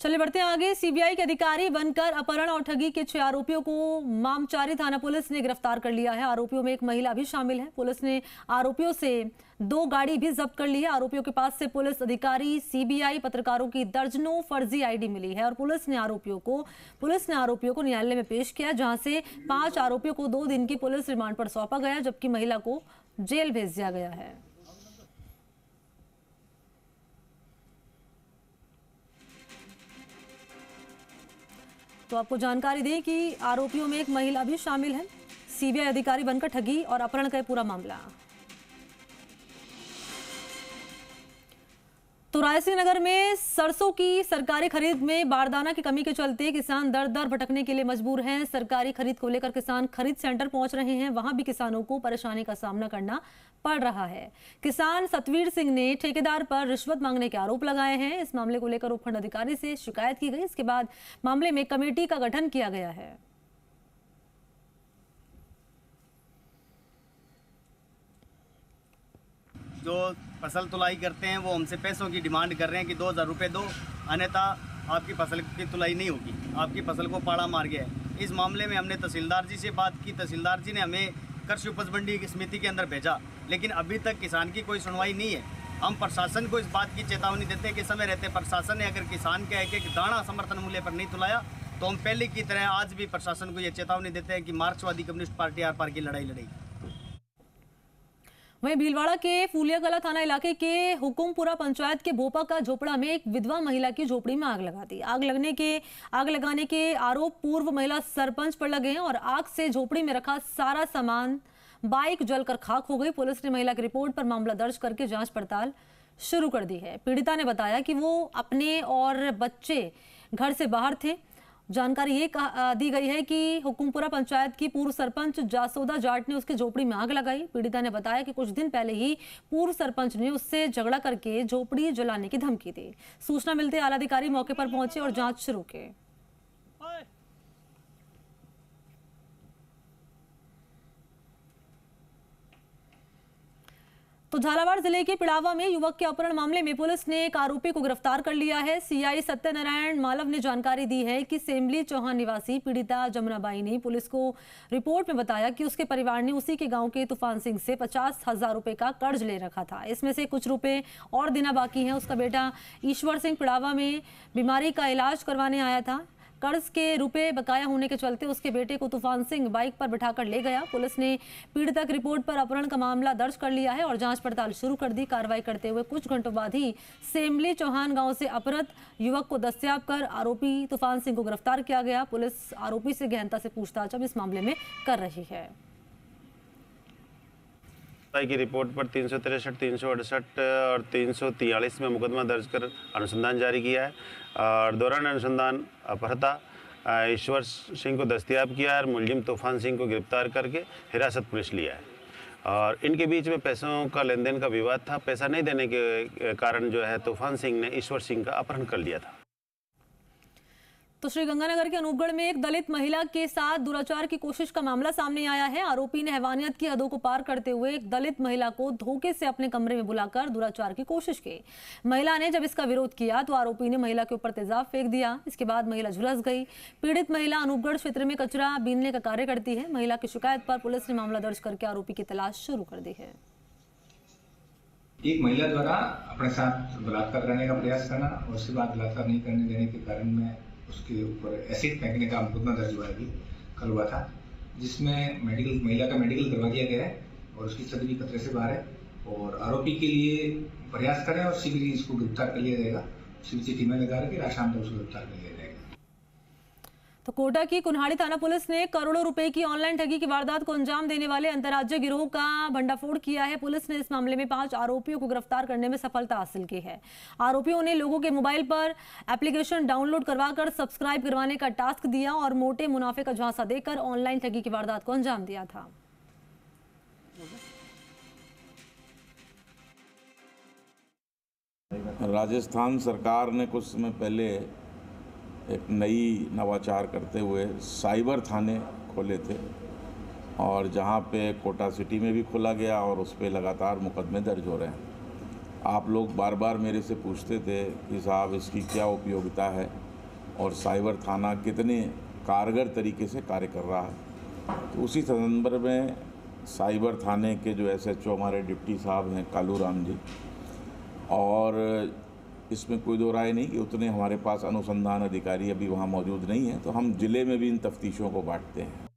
चले बढ़ते हैं आगे। सीबीआई के अधिकारी बनकर अपहरण और ठगी के 6 आरोपियों को मामचारी थाना पुलिस ने गिरफ्तार कर लिया है। आरोपियों में एक महिला भी शामिल है। पुलिस ने आरोपियों से 2 गाड़ी भी जब्त कर ली है। आरोपियों के पास से पुलिस अधिकारी, सीबीआई पत्रकारों की दर्जनों फर्जी आईडी मिली है और पुलिस ने आरोपियों को न्यायालय में पेश किया, जहां से 5 आरोपियों को 2 दिन की पुलिस रिमांड पर सौंपा गया, जबकि महिला को जेल भेज दिया गया है। तो आपको जानकारी दें कि आरोपियों में एक महिला भी शामिल है। सीबीआई अधिकारी बनकर ठगी और अपहरण का पूरा मामला। तो रायसिंह नगर में सरसों की सरकारी खरीद में बारदाना की कमी के चलते किसान दर दर भटकने के लिए मजबूर हैं। सरकारी खरीद को लेकर किसान खरीद सेंटर पहुंच रहे हैं, वहां भी किसानों को परेशानी का सामना करना पड़ रहा है। किसान सतवीर सिंह ने ठेकेदार पर रिश्वत मांगने के आरोप लगाए हैं। इस मामले को लेकर उपखंड अधिकारी से शिकायत की गई। इसके बाद मामले में कमेटी का गठन किया गया है। जो फसल तुलाई करते हैं वो हमसे पैसों की डिमांड कर रहे हैं कि 2000 रुपये दो, अन्यथा आपकी फसल की तुलाई नहीं होगी, आपकी फसल को पाड़ा मार गया है। इस मामले में हमने तहसीलदार जी से बात की। तहसीलदार जी ने हमें कृषि उपज मंडी समिति के अंदर भेजा, लेकिन अभी तक किसान की कोई सुनवाई नहीं है। हम प्रशासन को इस बात की चेतावनी देते हैं कि समय रहते प्रशासन ने अगर किसान का एक दाना समर्थन मूल्य पर नहीं तुलाया तो हम पहले की तरह आज भी प्रशासन को ये चेतावनी देते हैं कि मार्क्सवादी कम्युनिस्ट पार्टी आर पार की लड़ाई लड़ेगी। वहीं भीलवाड़ा के फूलियाकला थाना इलाके के हुकुमपुरा पंचायत के भोपा का झोपड़ा में एक विधवा महिला की झोपड़ी में आग लगा दी। आग लगाने के आरोप पूर्व महिला सरपंच पर लगे हैं और आग से झोपड़ी में रखा सारा सामान, बाइक जलकर खाक हो गई। पुलिस ने महिला की रिपोर्ट पर मामला दर्ज करके जांच पड़ताल शुरू कर दी है। पीड़िता ने बताया कि वो अपने और बच्चे घर से बाहर थे। जानकारी ये दी गई है कि हुकुमपुरा पंचायत की पूर्व सरपंच जासोदा जाट ने उसकी झोपड़ी में आग लगाई। पीड़िता ने बताया कि कुछ दिन पहले ही पूर्व सरपंच ने उससे झगड़ा करके झोपड़ी जलाने की धमकी दी। सूचना मिलते आला अधिकारी मौके पर पहुंचे और जांच शुरू की। तो झालावाड़ जिले के पिड़ावा में युवक के अपहरण मामले में पुलिस ने एक आरोपी को गिरफ्तार कर लिया है। सीआई सत्यनारायण मालव ने जानकारी दी है कि सेमली चौहान निवासी पीड़िता जमुनाबाई ने पुलिस को रिपोर्ट में बताया कि उसके परिवार ने उसी के गांव के तूफान सिंह से 50,000 रुपए का कर्ज ले रखा था। इसमें से कुछ रुपए और देना बाकी है। उसका बेटा ईश्वर सिंह पिड़ावा में बीमारी का इलाज करवाने आया था। कर्ज के रुपए बकाया होने के चलते उसके बेटे को तूफान सिंह बाइक पर बिठाकर ले गया। पुलिस ने पीड़िता की रिपोर्ट पर अपहरण का मामला दर्ज कर लिया है और जांच पड़ताल शुरू कर दी। कार्रवाई करते हुए कुछ घंटों बाद ही सेमली चौहान गांव से अपहृत युवक को दस्तयाब कर आरोपी तूफान सिंह को गिरफ्तार किया गया। पुलिस आरोपी से गहनता से पूछताछ अब इस मामले में कर रही है। की रिपोर्ट पर 363, 368 और 343 में मुकदमा दर्ज कर अनुसंधान जारी किया है और दौरान अनुसंधान अपहृता ईश्वर सिंह को दस्तयाब किया और मुलजिम तूफान सिंह को गिरफ्तार करके हिरासत पुलिस लिया है। और इनके बीच में पैसों का लेन देन का विवाद था। पैसा नहीं देने के कारण जो है तूफान सिंह ने ईश्वर सिंह का अपहरण कर लिया था। तो श्रीगंगानगर के अनूपगढ़ में एक दलित महिला के साथ दुराचार की कोशिश का मामला सामने आया है। आरोपी ने हैवानियत की हदों को पार करते हुए एक दलित महिला को धोखे से अपने कमरे में बुलाकर दुराचार की कोशिश की। महिला ने जब इसका विरोध किया तो आरोपी ने महिला के ऊपर तेजाब फेंक दिया। इसके बाद महिला झुलस गई। पीड़ित महिला अनूपगढ़ क्षेत्र में कचरा बीनने का कार्य करती है। महिला की शिकायत पर पुलिस ने मामला दर्ज करके आरोपी की तलाश शुरू कर दी है। एक महिला द्वारा अपने साथ बलात्कार करने का प्रयास करना और उसके बाद बलात्कार नहीं करने देने के कारण में उसके ऊपर एसिड फेंकने का मुकदमा दर्ज हुआ है, कल हुआ था, जिसमें महिला का मेडिकल करवा दिया गया है और उसकी स्थिति भी खतरे से बाहर है और आरोपी के लिए प्रयास करें और शीघ्र ही इसको गिरफ्तार कर लिया जाएगा। सीबीसी टीमें लगा के आज शाम तक उसको गिरफ्तार कर लिया जाएगा। तो कोटा की कुन्हाड़ी थाना पुलिस ने करोड़ों रुपए की ऑनलाइन ठगी की वारदात को अंजाम देने वाले अंतर्राज्यीय गिरोह का भंडाफोड़ किया है। पुलिस ने इस मामले में 5 आरोपियों को गिरफ्तार करने में सफलता हासिल की है। आरोपियों ने लोगों के मोबाइल पर एप्लीकेशन डाउनलोड करवाकर सब्सक्राइब करवाने का टास्क दिया और मोटे मुनाफे का झांसा देकर ऑनलाइन ठगी की वारदात को अंजाम दिया था। राजस्थान सरकार ने कुछ समय पहले एक नई नवाचार करते हुए साइबर थाने खोले थे और जहां पे कोटा सिटी में भी खोला गया और उस पर लगातार मुकदमे दर्ज हो रहे हैं। आप लोग बार बार मेरे से पूछते थे कि साहब इसकी क्या उपयोगिता है और साइबर थाना कितने कारगर तरीके से कार्य कर रहा है। तो उसी संदर्भ में साइबर थाने के जो SHO हमारे डिप्टी साहब हैं कालू राम जी, और इसमें कोई दो राय नहीं कि उतने हमारे पास अनुसंधान अधिकारी अभी वहाँ मौजूद नहीं हैं, तो हम जिले में भी इन तफ्तीशों को बांटते हैं।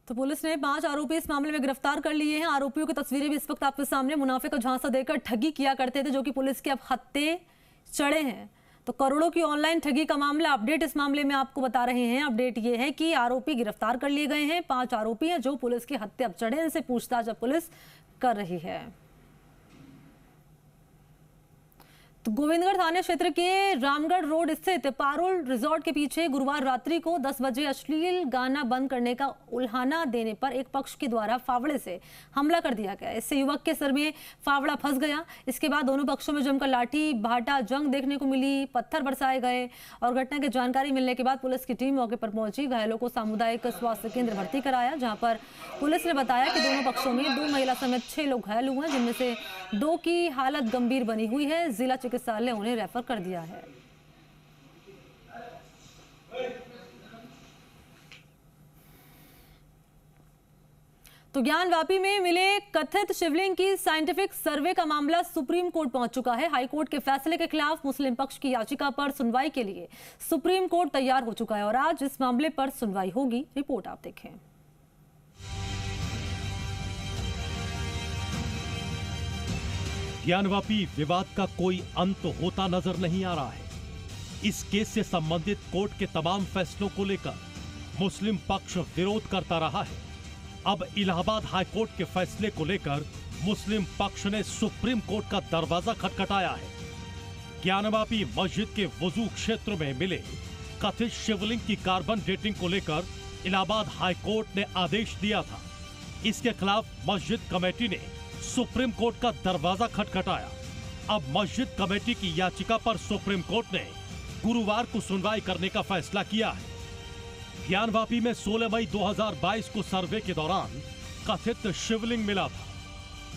तो पुलिस ने 5 आरोपी इस मामले में गिरफ्तार कर लिए हैं। आरोपियों की तस्वीरें भी इस वक्त आपके सामने। मुनाफे का झांसा देकर ठगी किया करते थे, जो कि पुलिस के अब हत्थे चढ़े हैं। तो करोड़ों की ऑनलाइन ठगी का मामला। अपडेट इस मामले में आपको बता रहे हैं। अपडेट ये है कि आरोपी गिरफ्तार कर लिए गए हैं। 5 आरोपी हैं जो पुलिस के हत्थे अब चढ़े। इनसे पूछताछ अब पुलिस कर रही है। तो गोविंदगढ़ थाना क्षेत्र के रामगढ़ रोड स्थित पारुल रिजॉर्ट के पीछे गुरुवार रात्रि को 10 बजे अश्लील गाना बंद करने का उल्हाना देने पर एक पक्ष के द्वारा फावड़े से हमला कर दिया गया। इससे युवक के सर में फावड़ा फंस गया। इसके बाद दोनों पक्षों में जमकर लाठी भाटा जंग देखने को मिली, पत्थर बरसाए गए और घटना की जानकारी मिलने के बाद पुलिस की टीम मौके पर पहुंची। घायलों को सामुदायिक स्वास्थ्य केंद्र भर्ती कराया, जहाँ पर पुलिस ने बताया कि दोनों पक्षों में 2 महिला समेत 6 लोग घायल हुए हैं, जिनमें से 2 की हालत गंभीर बनी हुई है। जिला चिकित्सालय उन्हें रेफर कर दिया है। तो ज्ञानवापी में मिले कथित शिवलिंग की साइंटिफिक सर्वे का मामला सुप्रीम कोर्ट पहुंच चुका है। हाईकोर्ट के फैसले के खिलाफ मुस्लिम पक्ष की याचिका पर सुनवाई के लिए सुप्रीम कोर्ट तैयार हो चुका है और आज इस मामले पर सुनवाई होगी। रिपोर्ट आप देखें। ज्ञानवापी विवाद का कोई अंत होता नजर नहीं आ रहा है। इस केस से संबंधित कोर्ट के तमाम फैसलों को लेकर मुस्लिम पक्ष विरोध करता रहा है। अब इलाहाबाद हाईकोर्ट के फैसले को लेकर मुस्लिम पक्ष ने सुप्रीम कोर्ट का दरवाजा खटखटाया है। ज्ञानवापी मस्जिद के वुजू क्षेत्र में मिले कथित शिवलिंग की कार्बन डेटिंग को लेकर इलाहाबाद हाईकोर्ट ने आदेश दिया था। इसके खिलाफ मस्जिद कमेटी ने सुप्रीम कोर्ट का दरवाजा खटखटाया। अब मस्जिद कमेटी की याचिका पर सुप्रीम कोर्ट ने गुरुवार को सुनवाई करने का फैसला किया है। ज्ञानवापी में 16 मई 2022 को सर्वे के दौरान कथित शिवलिंग मिला था।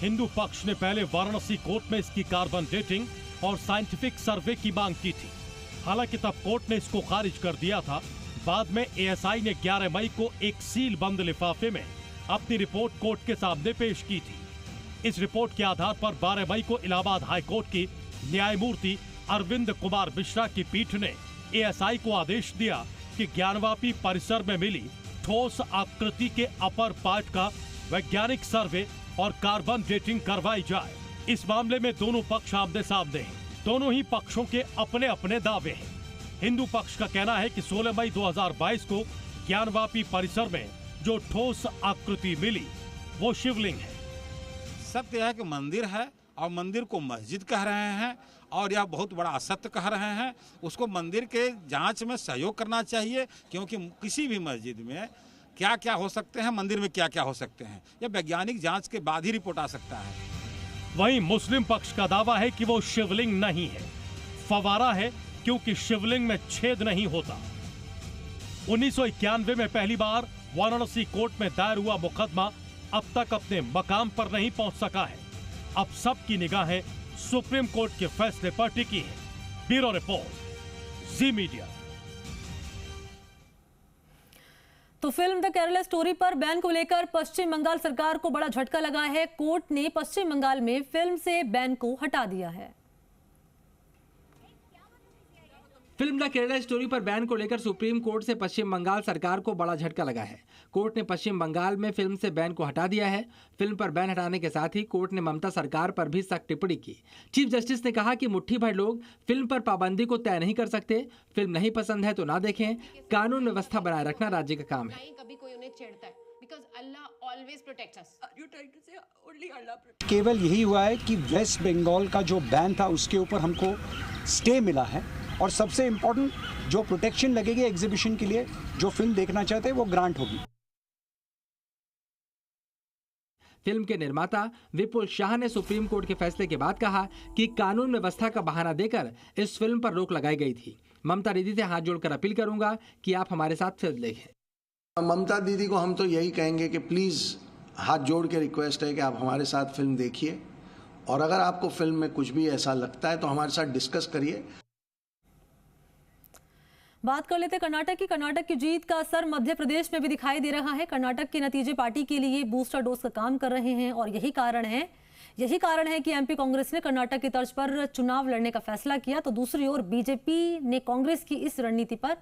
हिंदू पक्ष ने पहले वाराणसी कोर्ट में इसकी कार्बन डेटिंग और साइंटिफिक सर्वे की मांग की थी। हालांकि तब कोर्ट ने इसको खारिज कर दिया था। बाद में ASI ने 11 मई को एक सील बंद लिफाफे में अपनी रिपोर्ट कोर्ट के सामने पेश की थी। इस रिपोर्ट के आधार पर 12 मई को इलाहाबाद हाईकोर्ट की न्यायमूर्ति अरविंद कुमार मिश्रा की पीठ ने ASI को आदेश दिया कि ज्ञानवापी परिसर में मिली ठोस आकृति के अपर पार्ट का वैज्ञानिक सर्वे और कार्बन डेटिंग करवाई जाए। इस मामले में दोनों पक्ष आमने सामने हैं। दोनों ही पक्षों के अपने अपने दावे हैं। हिंदू पक्ष का कहना है कि 16 मई 2022 को ज्ञानवापी परिसर में जो ठोस आकृति मिली वो शिवलिंग है। सत्य है कि मंदिर है और मंदिर को मस्जिद कह रहे हैं और यह बहुत बड़ा असत्य कह रहे हैं। उसको मंदिर के जांच में सहयोग करना चाहिए, क्योंकि किसी भी मस्जिद में क्या क्या हो सकते हैं, मंदिर में क्या क्या हो सकते हैं, यह वैज्ञानिक जांच के बाद ही रिपोर्ट आ सकता है। वहीं मुस्लिम पक्ष का दावा है कि वो शिवलिंग नहीं है, फवारा है, क्योंकि शिवलिंग में छेद नहीं होता। 1991 में पहली बार वाराणसी कोर्ट में दायर हुआ मुकदमा अब तक अपने मकाम पर नहीं पहुंच सका है। अब सबकी निगाहें सुप्रीम कोर्ट के फैसले पर टिकी है। ब्यूरो रिपोर्ट, जी मीडिया। तो फिल्म द केरला स्टोरी पर बैन को लेकर पश्चिम बंगाल सरकार को बड़ा झटका लगा है। कोर्ट ने पश्चिम बंगाल में फिल्म से बैन को हटा दिया है। फिल्म द केरला स्टोरी पर बैन को लेकर सुप्रीम कोर्ट से पश्चिम बंगाल सरकार को बड़ा झटका लगा है। कोर्ट ने पश्चिम बंगाल में फिल्म से बैन को हटा दिया है। फिल्म पर बैन हटाने के साथ ही कोर्ट ने ममता सरकार पर भी सख्त टिप्पणी की। चीफ जस्टिस ने कहा कि मुट्ठी भर लोग फिल्म पर पाबंदी को तय नहीं कर सकते। फिल्म नहीं पसंद है तो ना देखें। कानून व्यवस्था बनाए रखना राज्य का काम है। कभी कोई उन्हें छेड़ता है, because Allah always protects us. Are you trying to say only Allah protects? केवल यही हुआ है कि वेस्ट बंगाल का जो बैन था उसके ऊपर हमको स्टे मिला है और सबसे इम्पोर्टेंट जो प्रोटेक्शन लगेगी एग्जीबिशन के लिए, जो फिल्म देखना चाहते हैं वो ग्रांट होगी। फिल्म के निर्माता विपुल शाह ने सुप्रीम कोर्ट के फैसले के बाद कहा कि कानून व्यवस्था का बहाना देकर इस फिल्म पर रोक लगाई गई थी। ममता दीदी से हाथ जोड़कर अपील करूंगा कि आप हमारे साथ फिल्म देखें। ममता दीदी को हम तो यही कहेंगे कि प्लीज़ हाथ जोड़ के रिक्वेस्ट है कि आप हमारे साथ फिल्म देखिए और अगर आपको फिल्म में कुछ भी ऐसा लगता है तो हमारे साथ डिस्कस करिए। बात कर लेते कर्नाटक की। कर्नाटक की जीत का असर मध्य प्रदेश में भी दिखाई दे रहा है। कर्नाटक के नतीजे पार्टी के लिए बूस्टर डोज का काम कर रहे हैं और यही कारण है कि एमपी कांग्रेस ने कर्नाटक की तर्ज पर चुनाव लड़ने का फैसला किया, तो दूसरी ओर बीजेपी ने कांग्रेस की इस रणनीति पर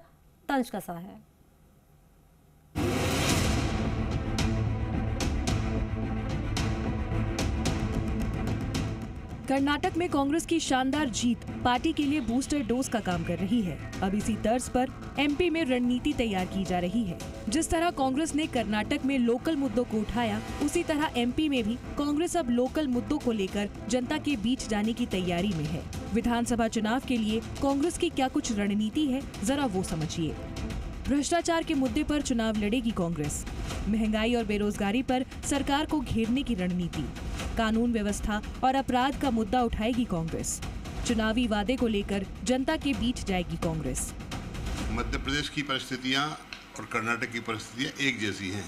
तंज कसा है। कर्नाटक में कांग्रेस की शानदार जीत पार्टी के लिए बूस्टर डोज का काम कर रही है। अब इसी तर्ज पर एमपी में रणनीति तैयार की जा रही है। जिस तरह कांग्रेस ने कर्नाटक में लोकल मुद्दों को उठाया, उसी तरह एमपी में भी कांग्रेस अब लोकल मुद्दों को लेकर जनता के बीच जाने की तैयारी में है। विधानसभा चुनाव के लिए कांग्रेस की क्या कुछ रणनीति है, जरा वो समझिए। भ्रष्टाचार के मुद्दे पर चुनाव लड़ेगी कांग्रेस। महंगाई और बेरोजगारी पर सरकार को घेरने की रणनीति। कानून व्यवस्था और अपराध का मुद्दा उठाएगी कांग्रेस। चुनावी वादे को लेकर जनता के बीच जाएगी कांग्रेस। मध्य प्रदेश की परिस्थितियां और कर्नाटक की परिस्थितियां एक जैसी हैं।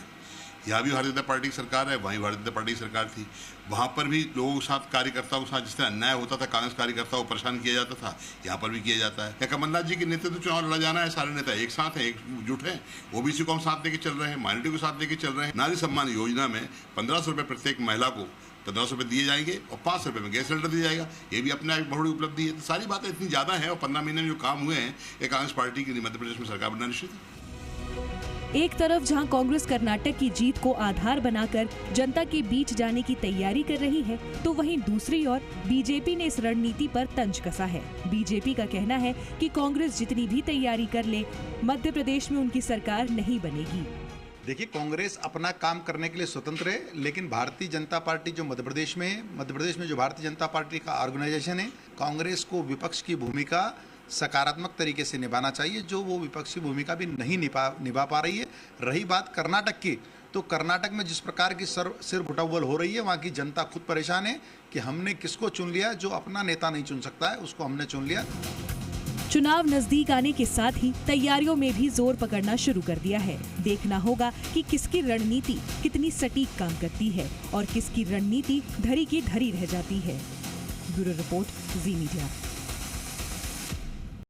यहाँ भी भारतीय जनता पार्टी की सरकार है, वहीं भारतीय जनता पार्टी की सरकार थी। वहाँ पर भी लोगों के साथ, कार्यकर्ताओं के साथ जिस तरह अन्याय होता था, कांग्रेस कार्यकर्ताओं को परेशान किया जाता था, यहाँ पर भी किया जाता है। क्या कमलनाथ जी के नेतृत्व चुनाव लड़ा जाना है, सारे नेता एक साथ हैं, एकजुट हैं, ओबीसी को हम साथ लेके चल रहे हैं, माइनॉरिटी को साथ लेके चल रहे हैं। नारी सम्मान योजना में 1500 रुपये प्रत्येक महिला को 1500 रुपये दिए जाएंगे और 500 रुपये में गैस सिलेंडर दिया जाएगा। ये भी अपने एक बहुत बड़ी उपलब्धि है। तो सारी बातें इतनी ज़्यादा हैं और 15 महीने में जो काम हुए हैं, ये कांग्रेस पार्टी की मध्य प्रदेश में सरकार बनना निश्चित है। एक तरफ जहां कांग्रेस कर्नाटक की जीत को आधार बनाकर जनता के बीच जाने की तैयारी कर रही है, तो वहीं दूसरी ओर बीजेपी ने इस रणनीति पर तंज कसा है। बीजेपी का कहना है कि कांग्रेस जितनी भी तैयारी कर ले, मध्य प्रदेश में उनकी सरकार नहीं बनेगी। देखिए, कांग्रेस अपना काम करने के लिए स्वतंत्र है, लेकिन भारतीय जनता पार्टी जो मध्य प्रदेश में जो भारतीय जनता पार्टी का ऑर्गेनाइजेशन है, कांग्रेस को विपक्ष की भूमिका सकारात्मक तरीके से निभाना चाहिए, जो वो विपक्षी भूमिका भी नहीं निभा पा रही है। रही बात कर्नाटक की, तो कर्नाटक में जिस प्रकार की सिर बुटौल हो रही है, वहाँ की जनता खुद परेशान है कि हमने किसको चुन लिया। जो अपना नेता नहीं चुन सकता है, उसको हमने चुन लिया। चुनाव नजदीक आने के साथ ही तैयारियों में भी जोर पकड़ना शुरू कर दिया है। देखना होगा कि किसकी रणनीति कितनी सटीक काम करती है और किसकी रणनीति धरी की धरी रह जाती है। ब्यूरो रिपोर्ट, जी मीडिया।